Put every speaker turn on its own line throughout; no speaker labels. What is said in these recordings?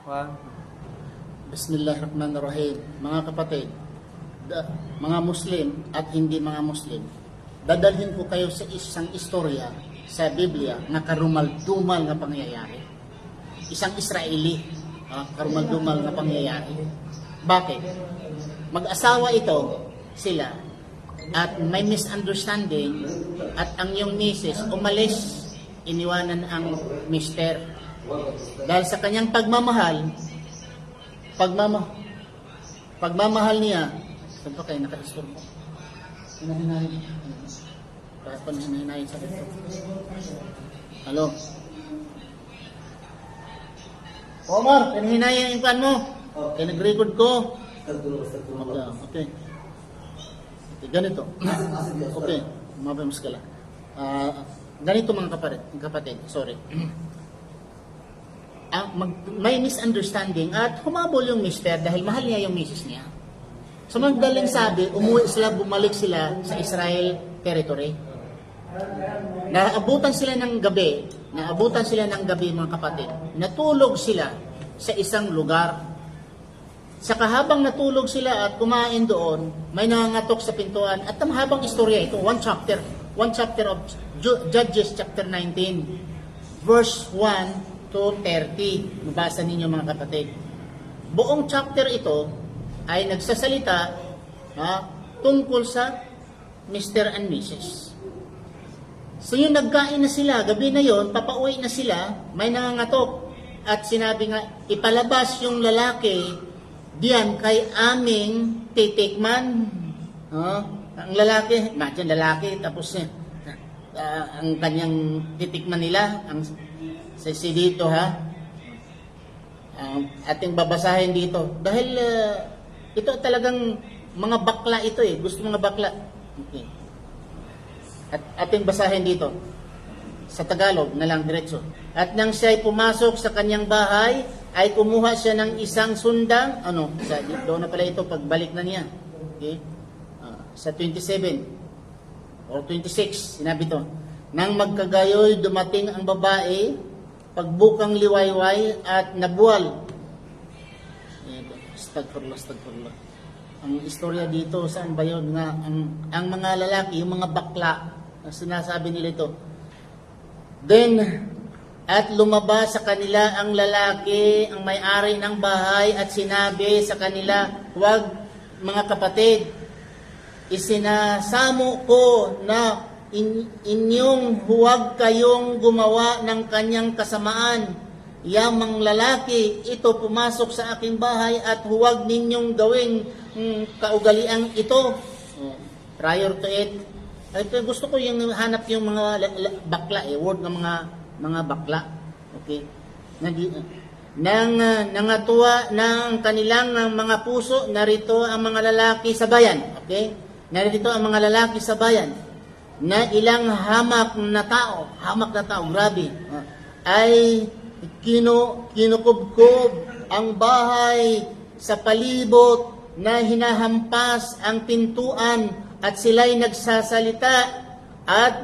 One.
Bismillahirrahmanirrahim. Mga kapatid, mga Muslim at hindi mga Muslim, dadalhin ko kayo sa isang istorya sa Biblia na karumal-dumal na pangyayari. Isang Israeli, karumal-dumal na pangyayari. Bakit? Mag-asawa ito sila at may misunderstanding at ang iyong misis umalis, iniwanan ang mister. Dahil sa kanyang pagmamahal niya, saan pa kayo naka-store mo? Hinahinahin. Bakit pa hinahinahin sa dito? Hello? Omar, hinahinahin yung plan mo. Kaya nag-record ko. Okay. Ganito. Okay. Mapamas ka lang. Ganito mga kapatid. Sorry. May misunderstanding at humabol yung mister dahil mahal niya yung misis niya. So magdaling sabi, umuwi sila, bumalik sila sa Israel territory. Naabutan sila ng gabi mga kapatid. Natulog sila sa isang lugar. Sa kahabang natulog sila at kumain doon, may nangangatok sa pintuan at mahabang istorya ito, one chapter of Judges chapter 19 verse 1 to 30. Mabasa ninyo mga kapatid. Buong chapter ito ay nagsasalita tungkol sa Mr. and Mrs. So yung nagkain na sila, gabi na yon, papauwi na sila, may nangangatok. At sinabi nga, ipalabas yung lalaki diyan kay aming titikman. Ang lalaki, imagine lalaki, tapos ang kanyang titikman nila, ang si dito ating babasahin dito dahil ito talagang mga bakla ito gusto mga bakla. Okay. At ating basahin dito sa Tagalog na lang diretso. At nang siya ay pumasok sa kanyang bahay ay kumuha siya ng isang sundang doon na pala ito pagbalik na niya. Okay? Sa 27 or 26 sinabi to, nang magkagayoy dumating ang babae pagbukang liwayway at nabuwal. Astagfirullah. Ang istorya dito, saan ba yun? Ang mga lalaki, yung mga bakla, sinasabi nila ito. Then, at lumabas sa kanila ang lalaki, ang may-ari ng bahay, at sinabi sa kanila, huwag mga kapatid, isinasamo ko na inyong huwag kayong gumawa ng kanyang kasamaan. Yamang lalaki, ito pumasok sa aking bahay at huwag ninyong gawing kaugalian ito. Prior to it, gusto ko yung hanap yung mga bakla, word ng mga bakla. Okay? Nangatuwa ng kanilang mga puso, narito ang mga lalaki sa bayan. Okay? Narito ang mga lalaki sa bayan na ilang hamak na tao, grabe, ay kinukubkob ang bahay sa palibot na hinahampas ang pintuan at sila'y nagsasalita at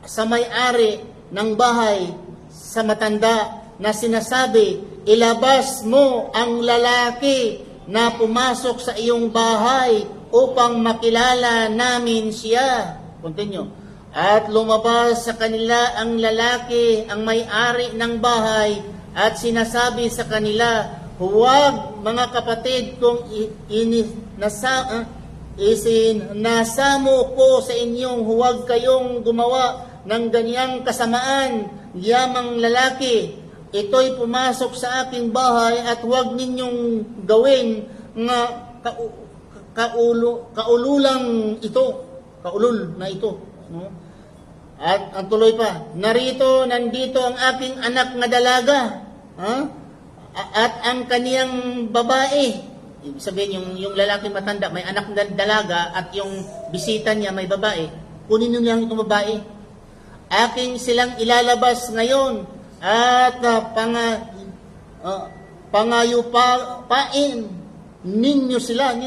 sa may-ari ng bahay sa matanda na sinasabi, ilabas mo ang lalaki na pumasok sa iyong bahay upang makilala namin siya. Continue. At lumabas sa kanila ang lalaki, ang may-ari ng bahay, at sinasabi sa kanila, huwag mga kapatid kung isinasamo ko sa inyong huwag kayong gumawa ng ganyang kasamaan. Yamang lalaki, ito'y pumasok sa aking bahay at huwag ninyong gawin nga kaululang ito. Kaulol na ito. No? At ang tuloy pa, nandito ang aking anak na dalaga. At ang kaniyang babae. Ibig sabihin, yung lalaki matanda, may anak na dalaga at yung bisita niya may babae. Kunin niyo lang itong babae. Aking silang ilalabas ngayon at pangayupain ninyo sila.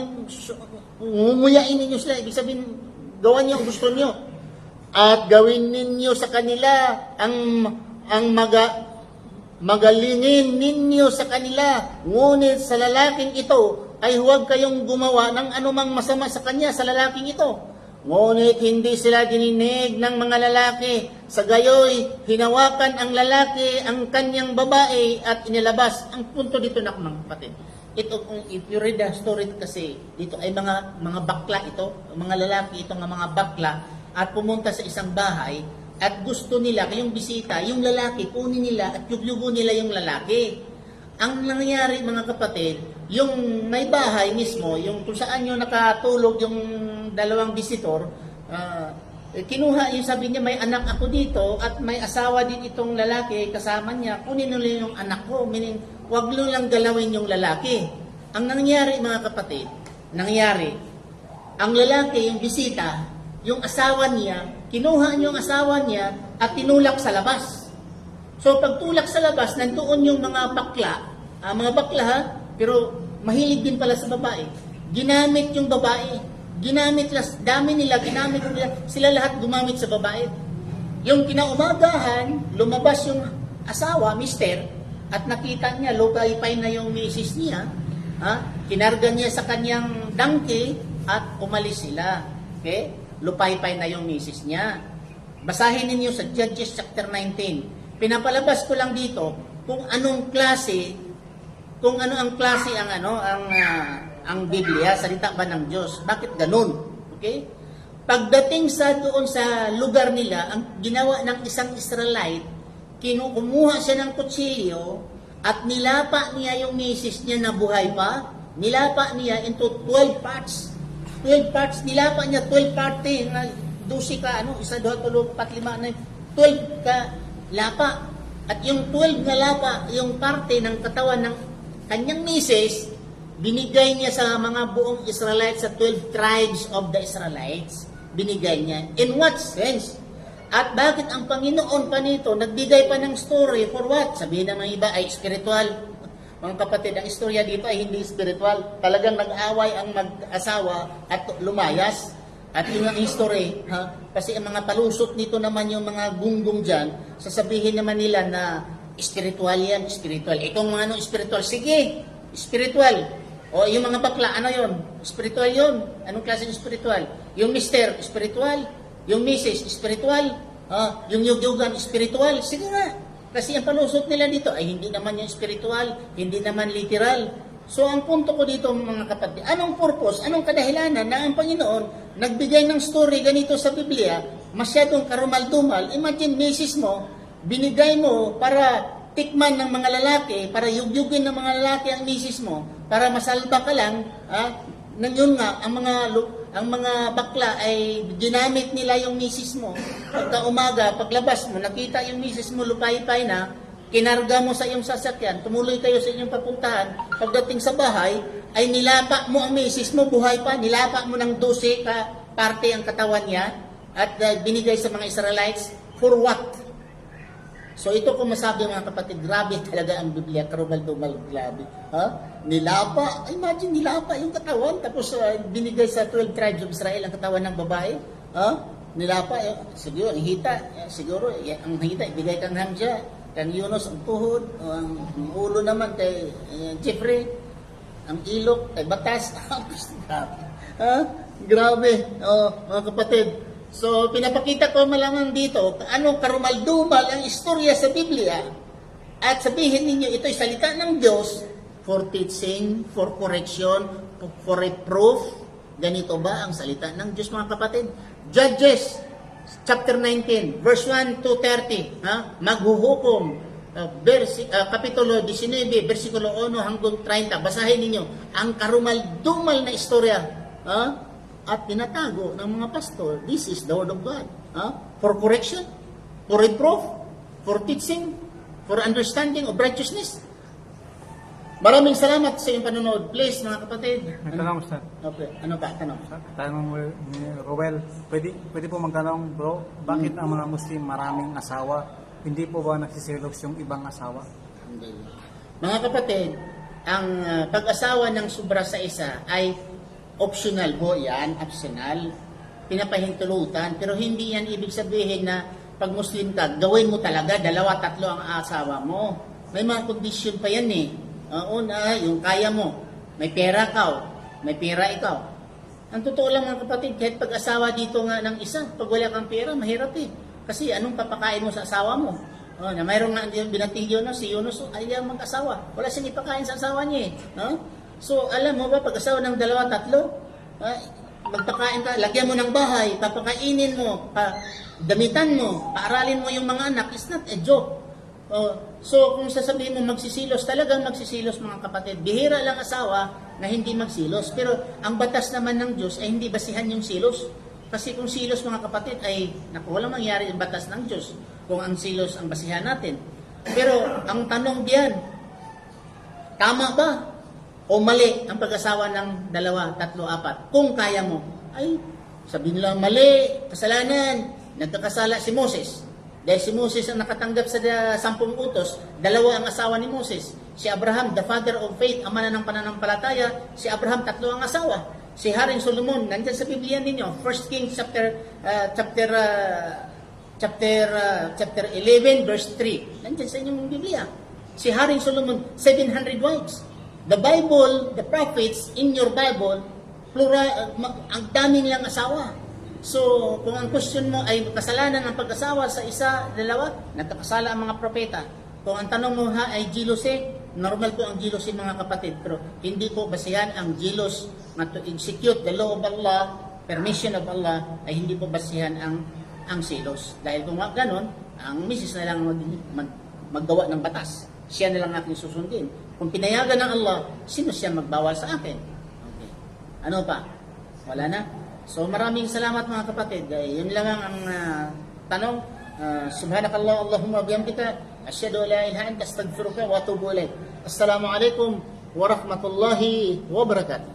Ngumuyain ninyo sila. Ibig sabihin, gawan niyo ang gusto niyo. At gawin ninyo sa kanila ang Magalingin ninyo sa kanila, ngunit sa lalaking ito ay huwag kayong gumawa ng anumang masama sa kanya sa lalaking ito. Ngunit hindi sila dininig ng mga lalaki. Sa gayoy, hinawakan ang lalaki ang kanyang babae at inilabas. Ang punto dito na mga kapatid. Ito, if you read the story kasi, dito ay mga bakla ito, mga lalaki ito nga mga bakla, at pumunta sa isang bahay, at gusto nila, kayong bisita, yung lalaki, kunin nila at yugyugo nila yung lalaki. Ang nangyari mga kapatid, yung may bahay mismo, yung kung saan yung nakatulog yung dalawang visitor, kinuha yung sabi niya, may anak ako dito at may asawa din itong lalaki kasama niya, kunin nila yung anak ko, meaning huwag nyo lang galawin yung lalaki. Ang nangyari mga kapatid, ang lalaki, yung bisita, yung asawa niya, kinuha yung asawa niya at tinulak sa labas. So pagtulak sa labas, nandoon yung mga bakla, ha, pero mahilig din pala sa babae. Ginamit yung babae, ginamit nila, sila lahat gumamit sa babae. Yung kinaumagahan, lumabas yung asawa, mister, at nakita niya, lupay-pay na yung misis niya, kinarga niya sa kanyang donkey at umalis sila. Okay? Lupay-pay na yung misis niya. Basahin ninyo sa Judges chapter 19. Pinapalabas ko lang dito kung ano ang klase ang Biblia, salita ba ng Diyos. Bakit ganun? Okay? Pagdating doon sa lugar nila, ang ginawa ng isang Israelite, kumuha siya ng kutsilyo at nilapa niya yung misis niya na buhay pa. Nilapa niya into 12 parts. 12 parts, nilapa niya 12 party, 12 ka, 1, 2, 3, 4, 5, 12 ka lapa. At yung 12 na lapa, yung parte ng katawan ng kanyang misis, binigay niya sa mga buong Israelites, sa 12 tribes of the Israelites, binigay niya. In what sense? At bakit ang Panginoon pa nito, nagbigay pa ng story for what? Sabihin ng mga iba ay spiritual. Mga kapatid, ang istorya dito ay hindi spiritual. Talagang nag-away ang mag-asawa at lumayas. At yun ang history, kasi ang mga palusot nito naman yung mga gunggong dyan, sasabihin naman nila na spiritual yan, spiritual. Itong mga spiritual, sige, spiritual. O yung mga bakla, ano yun? Spiritual yun. Anong klase ng spiritual? Yung mister, spiritual. Yung misis, spiritual. Yung yugyugan, spiritual. Sige nga. Kasi ang palusot nila dito ay hindi naman yung spiritual, hindi naman literal. So ang punto ko dito mga kapatid, anong purpose, anong kadahilanan na ang Panginoon nagbigay ng story ganito sa Biblia, masyadong karumal-dumal. Imagine, misis mo, binigay mo para tikman ng mga lalaki, para yugyugin ng mga lalaki ang misis mo, para masalba ka lang, nang yun nga, ang mga bakla ay ginamit nila yung misis mo. Pagka umaga, paglabas mo, nakita yung misis mo lupay-pay na, kinarga mo sa iyong sasakyan, tumuloy kayo sa inyong papuntahan, pagdating sa bahay, ay nilapa mo ang misis mo, buhay pa, nilapa mo ng 12 ka parte ang katawan niya, at binigay sa mga Israelites, for what? So ito kung masabi mga kapatid, grabe talaga ang Biblia, karumal-dumal, grabe. Nilapa, imagine nilapa yung katawan, tapos binigay sa 12 tribes of Israel ang katawan ng babae. Nilapa, siguro, ang hita, ang hita, ibigay kang Hamja, kang Yunus ang tuhod, ang ulo naman kay Jeffrey, ang ilok kay Batas. Grabe, mga kapatid. So, pinapakita ko malamang dito, ano karumal-dumal ang istorya sa Biblia, at sabihin ninyo, ito'y salita ng Diyos for teaching, for correction, for reproof. Ganito ba ang salita ng Diyos, mga kapatid? Judges chapter 19, verse 1 to 30, maghuhukom, kapitulo 19, versikulo 1 hanggang 30, basahin ninyo, ang karumal-dumal na istorya, at tinatago ng mga pastor, this is the word of God, for correction, for reproof, for teaching, for understanding of righteousness. Maraming salamat sa iyong panonood. Please, mga kapatid.
May tanong, Sir.
Okay. Ano ba? Tanong.
Tanong ni Rowel, pwede po magtanong, bro, bakit ang mga Muslim maraming asawa? Hindi po ba nagsisilos yung ibang asawa?
Hindi. Mga kapatid, ang pag-asawa ng sobra sa isa ay optional po yan, optional. Pinapahintulutan, pero hindi yan ibig sabihin na pag Muslim ka, gawin mo talaga, 2, 3 ang asawa mo. may mga kondisyon pa yan eh. Una, yung kaya mo. May pera ka, may pera ikaw. Ang totoo lang mga kapatid, kahit pag-asawa dito nga ng isa, pag wala kang pera, mahirap eh. Kasi anong papakain mo sa asawa mo? Na mayroong nga binating Yunus, si Yunus ayaw mag-asawa. Wala siyang ipakain sa asawa niya eh. So alam mo ba, pag-asawa ng 2, 3, magpakain ka, lagyan mo ng bahay, papakainin mo, damitan mo, paaralin mo yung mga anak, it's not a joke. So kung sasabihin mo magsisilos, talagang magsisilos mga kapatid. Bihira lang asawa na hindi magsilos. Pero ang batas naman ng Diyos ay hindi basihan yung silos. Kasi kung silos mga kapatid ay walang mangyari yung batas ng Diyos kung ang silos ang basihan natin. Pero ang tanong diyan, tama ba o mali ang pag-asawa ng 2, 3, 4? Kung kaya mo, ay sabihin lang mali, kasalanan, nagkakasala si Moses. Dahil si Moses ang nakatanggap sa 10 utos, 2 ang asawa ni Moses. Si Abraham, the father of faith, ama na ng pananampalataya. Si Abraham, 3 ang asawa. Si Haring Solomon, nandiyan sa Biblia ninyo, 1 Kings chapter 11 verse 3. Nandiyan sa inyong Biblia. Si Haring Solomon, 700 wives. The Bible, the prophets in your Bible, plural, ang daming lang asawa. So, kung ang question mo ay kasalanan ang pag-asawa sa 1, 2, nagkakasala ang mga propeta. Kung ang tanong mo ay jealousy, normal po ang jealousy mga kapatid. Pero hindi po basihan ang jealous na to execute the law of Allah, permission of Allah, ay hindi po basihan ang silos. Dahil kung gano'n, ang misis na lang maggawa ng batas. Siya na lang aking susundin. Kung pinayagan ng Allah, sino siya magbawal sa akin? Okay. Ano pa? Wala na? So maraming salamat mga kapatid. Yun lang ang tanong. Subhanakallah Allahumma bihamdika asyhadu an la ilaha illa anta astaghfiruka wa atubu ilaik. Assalamu alaikum wa rahmatullahi wa barakatuh.